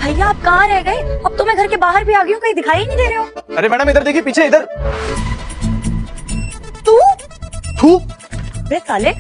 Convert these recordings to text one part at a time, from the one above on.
भैया आप कहाँ रह गए? अब तो मैं घर के बाहर भी आ गई हूँ, कहीं दिखाई ही नहीं दे रहे हो। अरे मैडम इधर देखिए, पीछे इधर। तू थू। बे साले,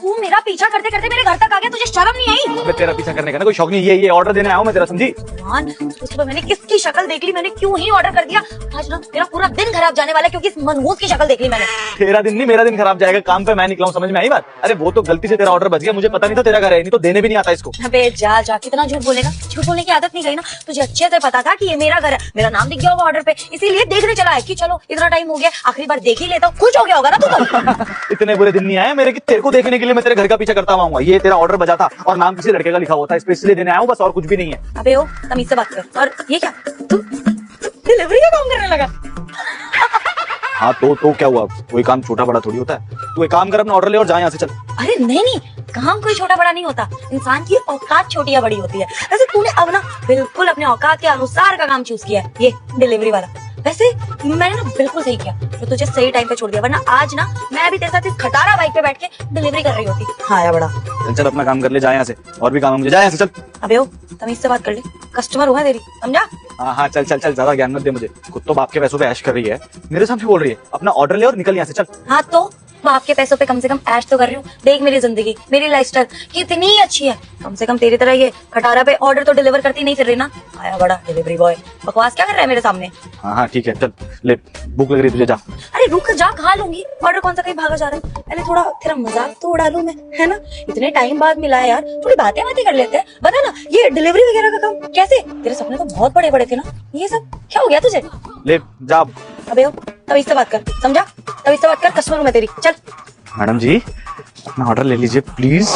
तू मेरा पीछा करते करते मेरे घर तक आ गया, तुझे शर्म नहीं आई? अबे तेरा पीछा करने का ना कोई शौक नहीं, ये ऑर्डर देने आया हूँ मैं तेरा, समझी? भगवान, सुबह मैंने किसकी शक्ल देख ली, मैंने क्यों ही ऑर्डर कर दिया। आज ना मेरा पूरा दिन खराब जाने वाला है क्योंकि इस मनहूस की शक्ल देख ली मैंने। तेरा दिन नहीं मेरा दिन खराब जाएगा, काम पे मैं निकला हूँ, समझ में आई बात? अरे वो तो गलती से तेरा ऑर्डर बच गया, मुझे पता नहीं था तेरा घर है, नहीं तो देने भी नहीं आता इसको। अबे जा जा, कितना झूठ बोलेगा? झूठ बोलने की आदत नहीं गई ना तुझे? अच्छे से पता था कि ये मेरा घर है, मेरा नाम दिख गया होगा ऑर्डर पे, इसीलिए देखने चला है कि चलो इतना टाइम हो गया, आखिरी बार देख ही लेता हूँ। खुश हो गया होगा ना तू? इतने बुरे दिन नहीं आए मेरे कि तेरे को देखने के लिए मैं तेरे घर का पीछा करता हुआ। ये तेरा ऑर्डर बजा था और नाम किसी लड़के का लिखा हुआ था, स्पेशली देने आया हूँ, बस और कुछ भी नहीं है। अबे ओ, तमीज से बात कर। और ये क्या, तू डिलीवरी का काम करने लगा? हाँ तो क्या हुआ? कोई काम छोटा बड़ा थोड़ी होता है। तू एक काम कर, अपना ऑर्डर ले और जा यहाँ से, चल। अरे नहीं नहीं, काम कोई छोटा बड़ा नहीं होता, इंसान की औकात छोटी या बड़ी होती है। वैसे तूने अब ना बिल्कुल अपने औकात के अनुसार का काम चूज किया है, ये डिलीवरी वाला। वैसे मैंने ना बिल्कुल सही किया, तो तुझे सही टाइम पे छोड़ दिया, वरना आज ना मैं भी तेरे साथ इस खटारा बाइक पे बैठ के डिलीवरी कर रही होती। हाँ या बड़ा। चल अपना काम कर ले, जा यहाँ से, और भी काम है मुझे, जा यहाँ से, चल। अबे ओ, तमीज से बात कर ले, कस्टमर हुआ तेरी, समझा? हाँ चल चल चल, ज्यादा ज्ञान मत दे मुझे। खुद तो बाप के पैसों पे ऐश कर रही है, मेरे सामने बोल रही है। अपना ऑर्डर ले और निकल यहाँ से, चल। हाँ तो बाप के पैसों पे कम से कम ऐश तो कर रही हूँ। देख मेरी जिंदगी, मेरी लाइफस्टाइल कितनी अच्छी है, कम से कम तेरी तरह ये खटारा पे ऑर्डर तो डिलीवर करती नहीं फिर रही ना। आया बड़ा डिलीवरी बॉय, बकवास क्या कर रहा है मेरे सामने? हाँ ठीक है, चल ले, भूख लग रही है तुझे, जा। अरे रुक जा, खा लूंगी, ऑर्डर कौन सा कहीं भागा जा रहा है। पहले थोड़ा तेरा मजाक तो उड़ा लूं मैं, है ना? इतने टाइम बाद मिला है यार, थोड़ी बातें कर लेते हैं। बता ना, ये डिलीवरी वगैरह का काम कैसे? तेरे सपने तो बहुत बड़े बड़े थे ना, ये सब क्या हो गया तुझे? ले जा। अबे तब इससे बात कर, समझा? तब इससे बात कर, कस्टमर हूं मैं तेरी, चल। मैडम जी अपना ऑर्डर ले लीजिए प्लीज।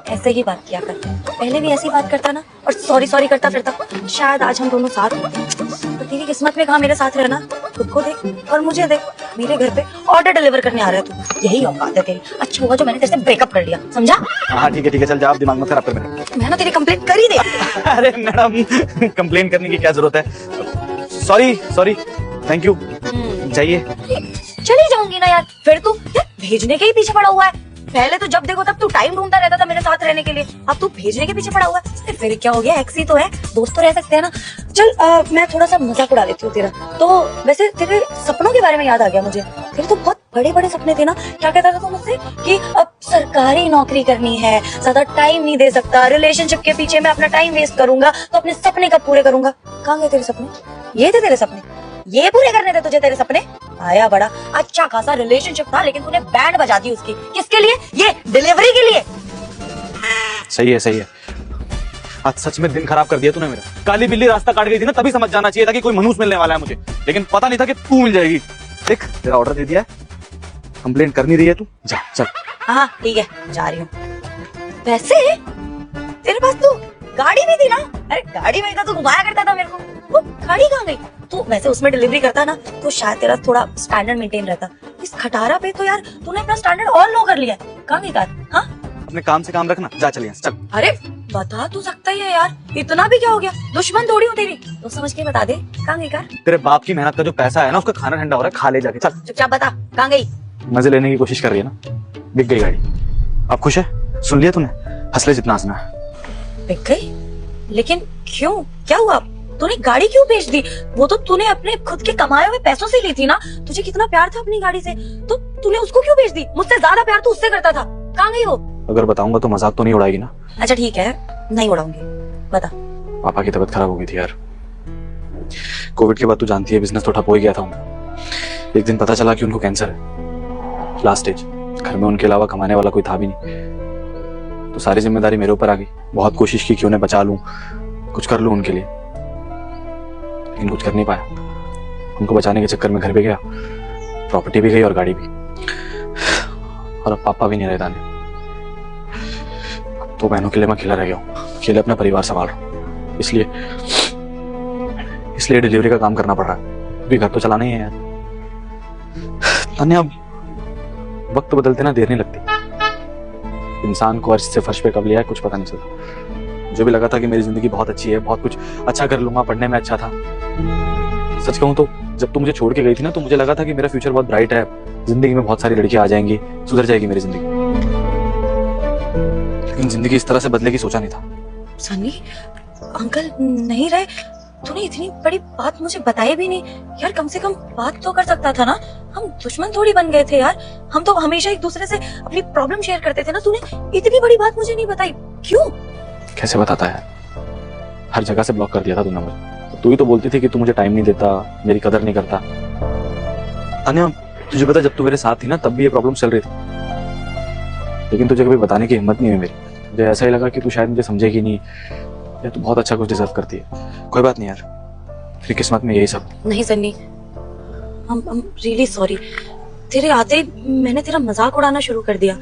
ऐसे ही बात किया कर, पहले भी ऐसी बात करता ना और सॉरी सॉरी करता फिरता, शायद आज हम दोनों साथ हो। तो तेरी किस्मत में कहा मेरे साथ रहना। खुद को देख और मुझे देख, मेरे घर पे ऑर्डर डिलीवर करने आ रहा है तू, यही औकात है तेरी। अच्छा हुआ जो मैंने तेरे से ब्रेकअप कर लिया, समझा? हाँ ठीक है चल, जा, आप दिमाग मत खराब कर मेरा। मैं ना तेरी कंप्लेंट कर ही दे। अरे मैडम कंप्लेन करने की क्या जरूरत है? सॉरी थैंक यू, जाइए। चली जाऊंगी ना यार, फिर तू यार भेजने के ही पीछे पड़ा हुआ है। पहले तो जब देखो तब तू टाइम ढूंढता रहता था मेरे साथ रहने के लिए, अब तू भेजने के पीछे पड़ा हुआ है। फिर क्या हो गया, एक्स ही तो है, दोस्त तो रह सकते हैं ना। चल मैं थोड़ा सा मजाक उड़ा लेती हूँ तेरा। तो वैसे तेरे सपनों के बारे में याद आ गया मुझे, तेरे तो बहुत बड़े बड़े सपने थे ना। क्या कहता था तू मुझसे कि अब सरकारी नौकरी करनी है, ज्यादा टाइम नहीं दे सकता, रिलेशनशिप के पीछे मैं अपना टाइम वेस्ट करूंगा, तो अपने सपने कब पूरे करूंगा? कहाँ गए तेरे सपने? ये थे तेरे सपने, ये पूरे करने थे तुझे तेरे सपने? आया बड़ा, अच्छा खासा रिलेशनशिप था लेकिन तूने बैंड बजा दी उसकी। किसके लिए? ये डिलीवरी के लिए। सही है। आज सच में दिन खराब कर दिया तूने मेरा। काली बिल्ली रास्ता काट गई थी ना, तभी समझ जाना चाहिए था कि कोई मनूस मिलने वाला है मुझे, लेकिन पता नहीं था कि तू मिल जाएगी। देख तेरा ऑर्डर दे दिया है, कंप्लेंट करनी रही है तू, जा चल। हाँ ठीक है, जा रही हूँ। वैसे तेरे पास तो गाड़ी भी थी ना? अरे गाड़ी में तो घुमाया करता था मेरे को, वो गाड़ी कहाँ गई? तू वैसे उसमें डिलीवरी करता ना तो शायद तेरा थोड़ा स्टैंडर्ड मेंटेन रहता। इस खटारा पे तो यार तूने अपना स्टैंडर्ड और लो कर लिया। कहाँ गई कार? हाँ अपने काम से काम रखना, जा चल यहाँ से, चल। अरे बता तू सकता ही है यार, इतना भी क्या हो गया? दुश्मन थोड़ी हूँ तेरी, तो समझ के बता दे, कहाँ गई कार? तेरे बाप की मेहनत का जो पैसा है ना, उसका खाना ठंडा हो रहा है, खा ले जाके, चल। चुपचाप बता, कहाँ गई? मजे लेने की कोशिश कर रही है ना, बिक गई गाड़ी। अब खुश है? सुन लिया तूने, हंस ले जितना हंसना है। बिक गई? लेकिन क्यों, क्या हुआ? तूने गाड़ी क्यों बेच दी? वो तो तूने अपने खुद के कमाए हुए पैसों से ली थी ना। तुझे कितना प्यार था अपनी गाड़ी से, तो तूने उसको क्यों बेच दी? मुझसे ज्यादा प्यार तो उससे करता था। कहाँ गई वो? अगर बताऊंगा तो मजाक तो नहीं उड़ाएगी ना? अच्छा ठीक है, नहीं उड़ाऊंगी, बता। पापा की तबीयत खराब हो गई थी यार, कोविड के बाद तू जानती है बिजनेस तो ठप हो ही गया था उनका। एक दिन पता चला कि उनको कैंसर है, लास्ट स्टेज। घर में उनके अलावा कमाने वाला कोई था भी नहीं, तो सारी जिम्मेदारी मेरे ऊपर आ गई। बहुत कोशिश की कि उन्हें बचा लूं, कुछ कर लूं उनके लिए, लेकिन कुछ कर नहीं पाया। उनको बचाने के चक्कर में घर भी गया, प्रॉपर्टी भी गई और गाड़ी भी, और अब पापा भी नहीं रहे दाने। अब तो बहनों के लिए मैं अकेला रह गया हूँ, अकेले अपना परिवार संभाल रहा हूँ। इसलिए डिलीवरी का काम करना पड़ रहा है, अभी घर तो चलाना ही है यार। तन्या, वक्त बदलते ना देर नहीं लगती। इंसान को अर्श से फर्श पे कब लिया है कुछ पता नहीं चलता। जो भी लगा था कि मेरी जिंदगी बहुत अच्छी है, बहुत कुछ अच्छा कर लूंगा, पढ़ने में अच्छा था, सच कहूं तो जब तू मुझे छोड़ के गई थी ना, तो मुझे लगा था कि मेरा फ्यूचर बहुत ब्राइट है, जिंदगी में बहुत सारी लड़कियां आ जाएंगी, सुधर जाएगी मेरी जिंदगी। लेकिन जिंदगी इस तरह से बदलेगी सोचा नहीं था। सन्नी, अंकल नहीं रहे, तूने इतनी बड़ी बात मुझे बताई भी नहीं यार। कम से कम बात तो कर सकता था ना, हम दुश्मन थोड़ी बन गए थे यार। हम तो हमेशा एक दूसरे से अपनी प्रॉब्लम शेयर करते थे ना। तूने इतनी बड़ी बात मुझे नहीं बताई, क्यों? कैसे बताता है, हर जगह से ब्लॉक कर दिया था तूने मुझे। तू ही तो बोलती थी कि तू मुझे टाइम नहीं देता, मेरी कदर नहीं करता। तान्या, तुझे पता जब तू मेरे साथ थी ना तब भी ये प्रॉब्लम चल रही थी, लेकिन तुझे कभी बताने की हिम्मत नहीं हुई मेरी। मुझे ऐसा ही लगा कि तू शायद मुझे समझेगी नहीं, या तू बहुत अच्छा कुछ डिजर्व करती है। कोई बात नहीं यार, तेरी किस्मत में यही सब। नहीं सन्नी, I'm really sorry। तेरे आते ही मैंने तेरा मजाक उड़ाना शुरू कर दिया,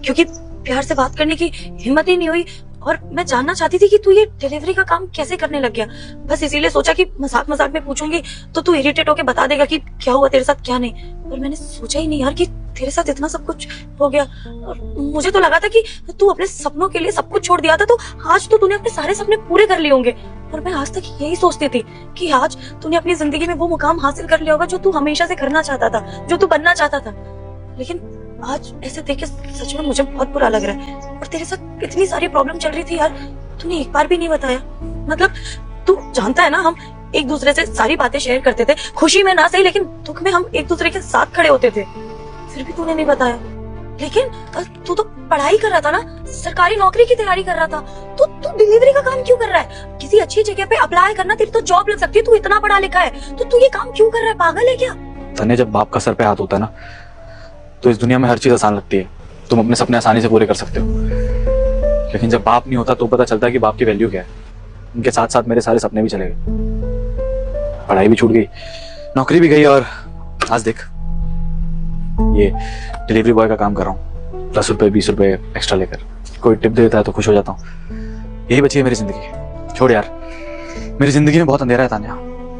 क्योंकि प्यार से बात करने की हिम्मत ही नहीं हुई। और मैं जानना चाहती थी कि तू ये डिलीवरी का काम कैसे करने लग गया। बस इसीलिए सोचा कि मजाक मजाक में पूछूंगी तो तू इरिटेट होके बता देगा कि क्या हुआ तेरे साथ क्या नहीं। पर मैंने सोचा ही नहीं यार कि तेरे साथ इतना सब कुछ हो गया। और मुझे तो लगा था कि तू अपने सपनों के लिए सब कुछ छोड़ दिया था, तो आज तो तूने अपने सारे सपने पूरे कर लिए होंगे। और मैं आज तक यही सोचती थी कि आज तूने अपनी जिंदगी में वो मुकाम हासिल कर लिया होगा जो तू हमेशा से करना चाहता था, जो तू बनना चाहता था। लेकिन आज ऐसे देख के सच में मुझे बहुत बुरा लग रहा है। और तेरे साथ इतनी सारी प्रॉब्लम चल रही थी यार, तूने एक बार भी नहीं बताया। मतलब तू जानता है ना, हम एक दूसरे से सारी बातें शेयर करते थे, खुशी में ना सही लेकिन दुख में हम एक दूसरे के साथ खड़े होते थे। फिर भी तूने नहीं बताया। लेकिन तू तो पढ़ाई कर रहा था ना, सरकारी नौकरी की तैयारी कर रहा था, तो तू डिलीवरी का काम क्यों कर रहा है? किसी अच्छी जगह पे अप्लाई करना, तेरी तो जॉब लग सकती है। तू इतना पढ़ा लिखा है तो तू ये काम क्यों कर रहा है? पागल है क्या? तन्ने, जब बाप का सर पे हाथ होता है ना तो इस दुनिया में हर चीज आसान लगती है। तुम अपने सपने आसानी से पूरे कर सकते हो, लेकिन जब बाप नहीं होता तो पता चलता है कि बाप की वैल्यू क्या है। उनके साथ साथ मेरे सारे सपने भी चले गए, पढ़ाई भी छूट गई, नौकरी भी गई, और आज देख ये डिलीवरी बॉय का काम कर रहा हूँ। 10 रुपए 20 रुपए एक्स्ट्रा लेकर कोई टिप दे देता है तो खुश हो जाता हूँ। यही बची है मेरी जिंदगी। छोड़ यार, मेरी जिंदगी में बहुत अंधेरा है तान्या,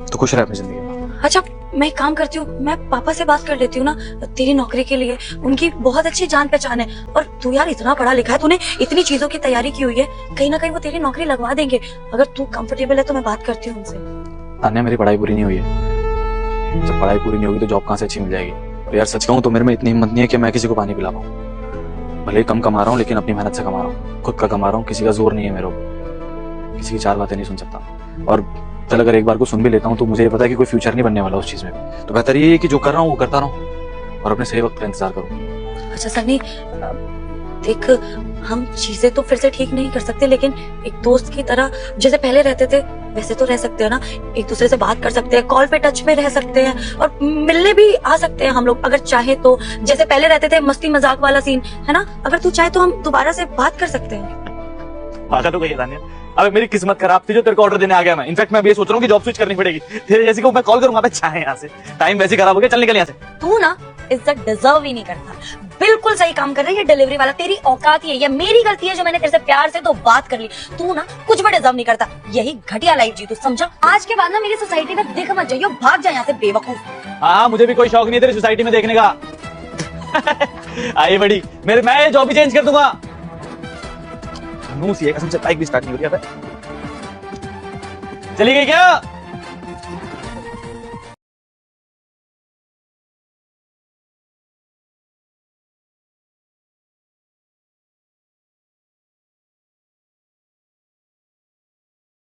तो खुश रह अपनी जिंदगी में। अच्छा, मैं एक काम करती हूँ, मैं पापा से बात कर लेती हूँ ना तेरी नौकरी के लिए। उनकी बहुत अच्छी जान पहचान है। और तू यार इतना पढ़ा लिखा है, तूने इतनी चीजों की तैयारी की हुई है, कहीं ना कहीं वो तेरी नौकरी लगवा देंगे। अगर तू कंफर्टेबल है तो मैं बात करती हूँ उनसे। तान्या, मेरी पढ़ाई पूरी नहीं हुई है। जब पढ़ाई पूरी नहीं होगी तो जॉब कहाँ से अच्छी मिल जाएगी? और यार सच कहूँ तो मेरे में इतनी हिम्मत नहीं है कि मैं किसी को पानी पिला पाऊँ। भले ही कम कमा रहा हूँ लेकिन अपनी मेहनत से कमा रहा हूँ, खुद का कमा रहा हूँ। किसी का जोर नहीं है मेरे को, किसी की 4 बातें नहीं सुन सकता। और चल अगर एक बार को सुन भी लेता हूँ तो मुझे ये पता है कि कोई फ्यूचर नहीं बनने वाला उस चीज में, तो बेहतर ये है कि जो कर रहा हूँ वो करता रहूँ और अपने सही वक्त का इंतजार करूँ। अच्छा सन्नी, देख हम चीजें तो फिर से ठीक नहीं कर सकते, लेकिन एक दोस्त की तरह जैसे पहले रहते थे वैसे तो रह सकते हैं ना। एक दूसरे से बात कर सकते हैं, कॉल पे टच में रह सकते हैं, और मिलने भी आ सकते हैं हम लोग अगर चाहे तो। जैसे पहले रहते थे मस्ती मजाक वाला सीन, है ना? अगर तू चाहे तो हम दोबारा से बात कर सकते हैं। पागल हो गई है तान्या। अब मेरी किस्मत खराब थी जो तेरे को ऑर्डर देने आ गया मैं। इनफैक्ट मैं भी ये सोच रहा हूँ कि जॉब स्विच करनी पड़ेगी। तेरे जैसे को मैं कॉल करूंगा, मैं चाहे यहाँ से। टाइम वैसे खराब हो गया, चल निकल यहाँ से। तू ना इज्जत डिजर्व ही नहीं करता। बिल्कुल सही काम कर रही है डिलीवरी वाला, तेरी औकात ही है। ये मेरी गलती है जो मैंने तेरे से प्यार से तो बात कर ली। तू ना कुछ भी डिजर्व नहीं करता। यही घटिया लाइफ जी तू, समझा? आज के बाद ना मेरी सोसाइटी में दिख मत जाइयो, भाग जा यहाँ से बेवकूफ। हाँ, मुझे भी कोई शौक नहीं है तेरी सोसाइटी में देखने का। आई बड़ी, मैं जॉब भी चेंज कर दूंगा। कसम से बाइक भी स्टार्ट नहीं हो रही है। चली गई क्या?